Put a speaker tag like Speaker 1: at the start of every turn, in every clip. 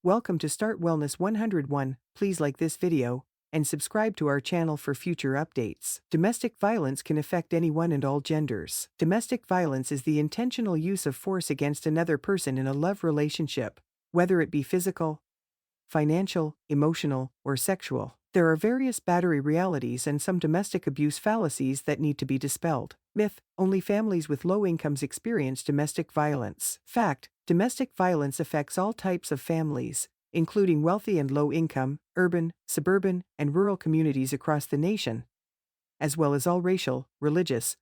Speaker 1: Welcome to Start Wellness 101. Please like this video and subscribe to our channel for future updates. Domestic violence can affect anyone and all genders. Domestic violence is the intentional use of force against another person in a love relationship, whether it be physical, financial, emotional, or sexual. There are various battery realities and some domestic abuse fallacies that need to be dispelled. Myth: only families with low incomes experience domestic violence. Fact: domestic violence affects all types of families, including wealthy and low income, urban, suburban, and rural communities across the nation, as well as all racial, religious,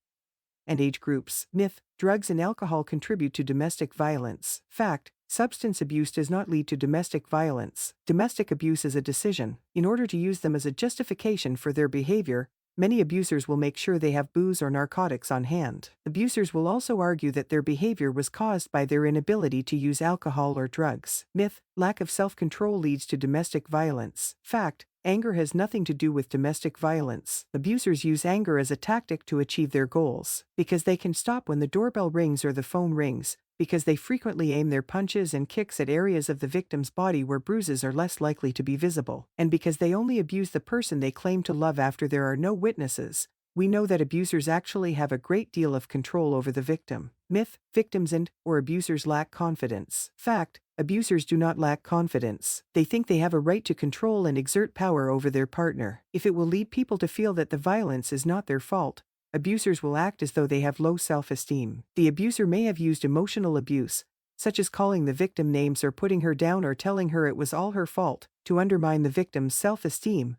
Speaker 1: and age groups. Myth: drugs and alcohol contribute to domestic violence. Fact: substance abuse does not lead to domestic violence. Domestic abuse is a decision. In order to use them as a justification for their behavior, many abusers will make sure they have booze or narcotics on hand. Abusers will also argue that their behavior was caused by their inability to use alcohol or drugs. Myth: lack of self-control leads to domestic violence. Fact: anger has nothing to do with domestic violence. Abusers use anger as a tactic to achieve their goals. Because they can stop when the doorbell rings or the phone rings, because they frequently aim their punches and kicks at areas of the victim's body where bruises are less likely to be visible, and because they only abuse the person they claim to love after there are no witnesses, we know that abusers actually have a great deal of control over the victim. Myth: victims and/or abusers lack confidence. Fact: abusers do not lack confidence. They think they have a right to control and exert power over their partner. If it will lead people to feel that the violence is not their fault, abusers will act as though they have low self-esteem. The abuser may have used emotional abuse, such as calling the victim names or putting her down or telling her it was all her fault, to undermine the victim's self-esteem,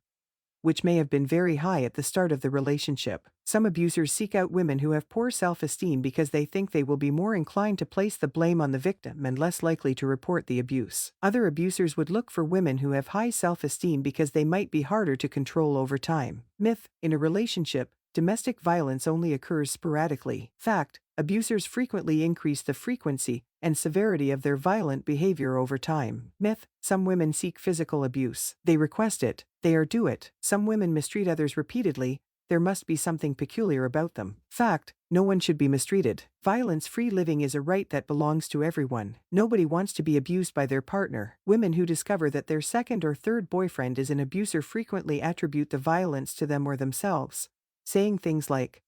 Speaker 1: which may have been very high at the start of the relationship. Some abusers seek out women who have poor self-esteem because they think they will be more inclined to place the blame on the victim and less likely to report the abuse. Other abusers would look for women who have high self-esteem because they might be harder to control over time. Myth: in a relationship, domestic violence only occurs sporadically. Fact: abusers frequently increase the frequency and severity of their violent behavior over time. Myth: some women seek physical abuse. They request it, they do it. Some women mistreat others repeatedly. There must be something peculiar about them. Fact: no one should be mistreated. Violence-free living is a right that belongs to everyone. Nobody wants to be abused by their partner. Women who discover that their second or third boyfriend is an abuser frequently attribute the violence to them or themselves, saying things like,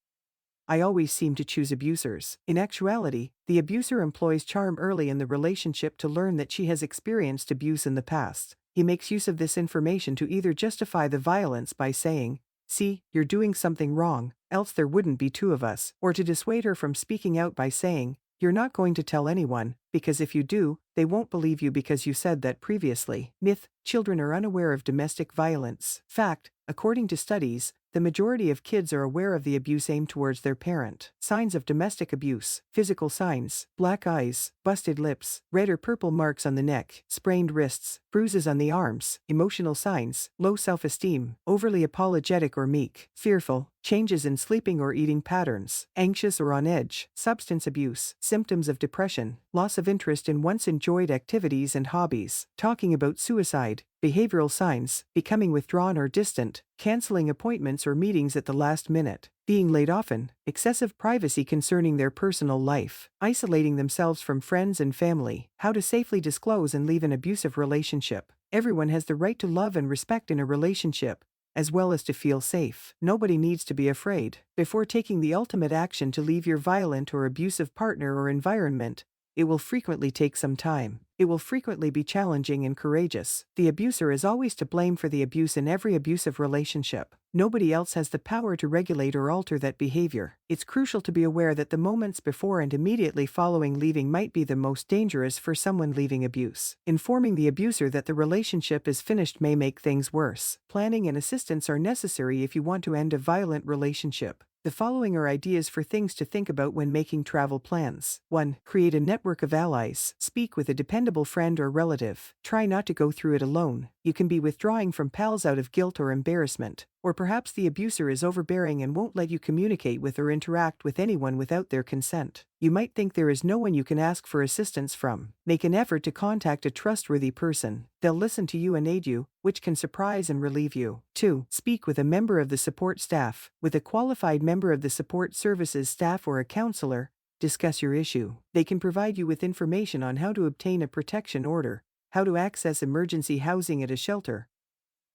Speaker 1: "I always seem to choose abusers." In actuality, the abuser employs charm early in the relationship to learn that she has experienced abuse in the past. He makes use of this information to either justify the violence by saying, "See, you're doing something wrong, else there wouldn't be two of us," or to dissuade her from speaking out by saying, "You're not going to tell anyone, because if you do, they won't believe you because you said that previously." Myth: children are unaware of domestic violence. Fact: according to studies, the majority of kids are aware of the abuse aimed towards their parent. Signs of domestic abuse: physical signs: black eyes, busted lips, red or purple marks on the neck, sprained wrists, bruises on the arms. Emotional signs: low self-esteem, overly apologetic or meek, fearful, changes in sleeping or eating patterns, anxious or on edge. Substance abuse: symptoms of depression, loss of interest in once enjoyed activities and hobbies, talking about suicide. Behavioral signs: becoming withdrawn or distant, canceling appointments or meetings at the last minute, being late often, excessive privacy concerning their personal life, isolating themselves from friends and family. How to safely disclose and leave an abusive relationship. Everyone has the right to love and respect in a relationship, as well as to feel safe. Nobody needs to be afraid. Before taking the ultimate action to leave your violent or abusive partner or environment, it will frequently take some time. It will frequently be challenging and courageous. The abuser is always to blame for the abuse in every abusive relationship. Nobody else has the power to regulate or alter that behavior. It's crucial to be aware that the moments before and immediately following leaving might be the most dangerous for someone leaving abuse. Informing the abuser that the relationship is finished may make things worse. Planning and assistance are necessary if you want to end a violent relationship. The following are ideas for things to think about when making travel plans. 1. Create a network of allies. Speak with a dependable friend or relative. Try not to go through it alone. You can be withdrawing from pals out of guilt or embarrassment, or perhaps the abuser is overbearing and won't let you communicate with or interact with anyone without their consent. You might think there is no one you can ask for assistance from. Make an effort to contact a trustworthy person. They'll listen to you and aid you, which can surprise and relieve you. 2. Speak with a member of the support staff. With a qualified member of the support services staff or a counselor, discuss your issue. They can provide you with information on how to obtain a protection order, How to access emergency housing at a shelter.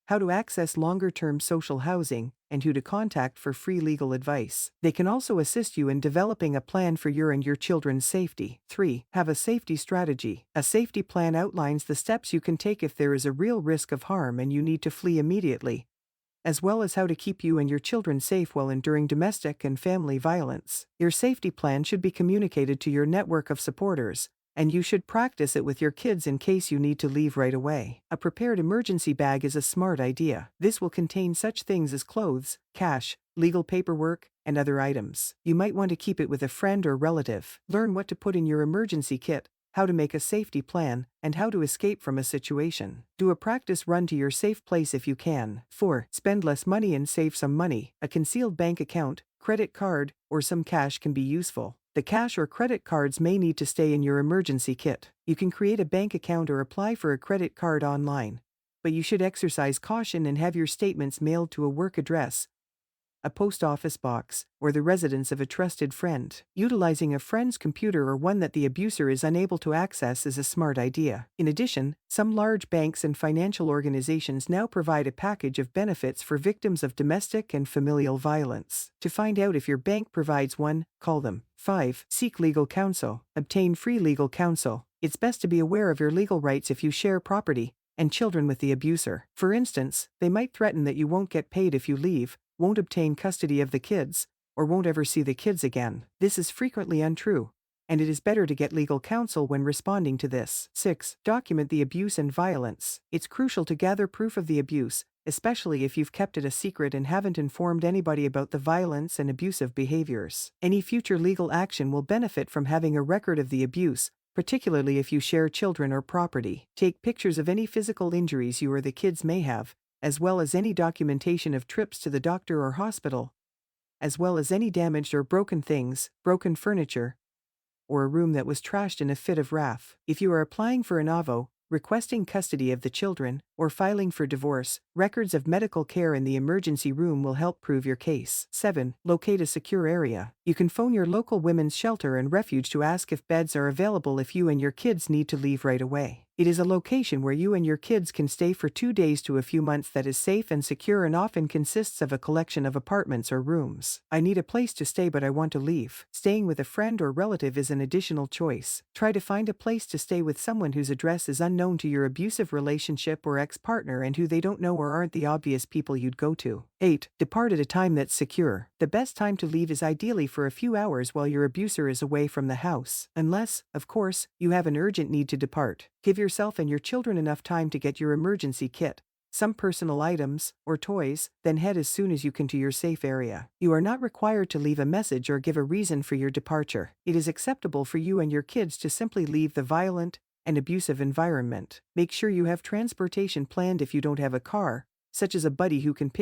Speaker 1: How to access longer-term social housing, and who to contact for free legal advice. They can also assist you in developing a plan for your and your children's safety. 3. Have a safety strategy. A safety plan outlines the steps you can take if there is a real risk of harm and you need to flee immediately, as well as how to keep you and your children safe while enduring domestic and family violence. Your safety plan should be communicated to your network of supporters, and you should practice it with your kids in case you need to leave right away. A prepared emergency bag is a smart idea. This will contain such things as clothes, cash, legal paperwork, and other items. You might want to keep it with a friend or relative. Learn what to put in your emergency kit, how to make a safety plan, and how to escape from a situation. Do a practice run to your safe place if you can. 4. Spend less money and save some money. A concealed bank account, credit card, or some cash can be useful. The cash or credit cards may need to stay in your emergency kit. You can create a bank account or apply for a credit card online, but you should exercise caution and have your statements mailed to a work address, a post office box, or the residence of a trusted friend. Utilizing a friend's computer or one that the abuser is unable to access is a smart idea. In addition, some large banks and financial organizations now provide a package of benefits for victims of domestic and familial violence. To find out if your bank provides one, call them. 5. Seek legal counsel. Obtain free legal counsel. It's best to be aware of your legal rights if you share property and children with the abuser. For instance, they might threaten that you won't get paid if you leave, won't obtain custody of the kids, or won't ever see the kids again. This is frequently untrue, and it is better to get legal counsel when responding to this. 6. Document the abuse and violence. It's crucial to gather proof of the abuse, especially if you've kept it a secret and haven't informed anybody about the violence and abusive behaviors. Any future legal action will benefit from having a record of the abuse, particularly if you share children or property. Take pictures of any physical injuries you or the kids may have, as well as any documentation of trips to the doctor or hospital, as well as any damaged or broken things, broken furniture, or a room that was trashed in a fit of wrath. If you are applying for an AVO, requesting custody of the children, or filing for divorce, records of medical care in the emergency room will help prove your case. 7. Locate a secure area. You can phone your local women's shelter and refuge to ask if beds are available if you and your kids need to leave right away. It is a location where you and your kids can stay for 2 days to a few months that is safe and secure and often consists of a collection of apartments or rooms. I need a place to stay but I want to leave. Staying with a friend or relative is an additional choice. Try to find a place to stay with someone whose address is unknown to your abusive relationship or ex-partner and who they don't know or aren't the obvious people you'd go to. 8. Depart at a time that's secure. The best time to leave is ideally for a few hours while your abuser is away from the house. Unless, of course, you have an urgent need to depart. Give yourself and your children enough time to get your emergency kit, some personal items, or toys, then head as soon as you can to your safe area. You are not required to leave a message or give a reason for your departure. It is acceptable for you and your kids to simply leave the violent and abusive environment. Make sure you have transportation planned if you don't have a car, such as a buddy who can pick